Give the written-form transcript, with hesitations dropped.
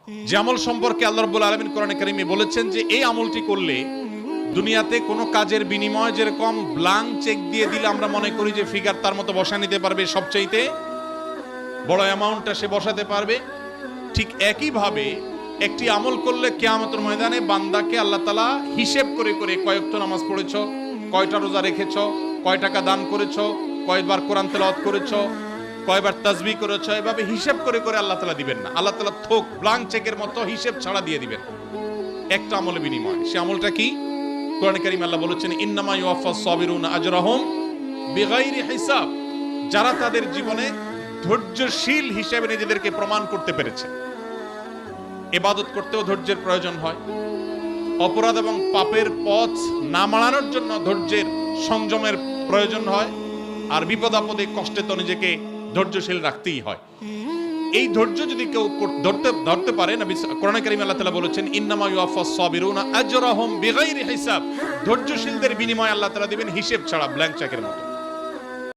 যে আমল সম্পর্কে আল্লাহ রাব্বুল আলামিন কোরআনে কারিমে বলেছেন যে এই আমলটি করলে দুনিয়াতে কোনো কাজের বিনিময় যেরকম ব্ল্যাঙ্ক চেক দিয়ে দিলে আমরা মনে করি যে ফিগার তার মতো বসা নিতে পারবে, সবচাইতে বড় অ্যামাউন্টটা সে বসাতে পারবে, ঠিক একইভাবে একটি আমল করলে কিয়ামতের ময়দানে বান্দাকে আল্লাহ তাআলা হিসেব করে করে কয় ওয়াক্ত নামাজ পড়েছো, কয়টা রোজা রেখেছো, কয় টাকা দান করেছো, কয়বার কোরআন তেলাওয়াত করেছো, কয়বার তাসবিহ করেছো, এভাবে হিসেব করে করে আল্লাহ তাআলা দিবেন না। আল্লাহ তাআলা থোক ব্ল্যাঙ্ক চেকের মতো হিসেব ছাড়া দিয়ে দিবেন একটা আমলের বিনিময়। সে আমলটা কি? কোরআনে কারিমে আল্লাহ বলেছেন ইন্নামা ইউওয়াফাস সাবিরুনা আজরাহুম বিগাইরি হিসাব। যারা তাদের জীবনে ধৈর্যশীল হিসেবে নিজেদেরকে প্রমাণ করতে পেরেছে। ইবাদত করতেও ধৈর্যের প্রয়োজন হয়, অপরাধ এবং পাপের পথ না মাড়ানোর জন্য ধৈর্যের সংযমের প্রয়োজন হয়, আর বিপদ আপদে কষ্টে তো নিজেকে ধৈর্যশীল রাখতেই হয়। এই ধৈর্য যদি কেউ ধরতে পারে, নবী কোরআনে কারিমে আল্লাহ তাআলা বলেছেন ইন্নামা ইউওয়াফাস সাবিরুনা আজরাহুম বিগাইরি হিসাব। ধৈর্যশীলদের বিনিময় আল্লাহ তাআলা দিবেন হিসেব ছাড়া, ব্ল্যাঙ্ক চেকের মতো।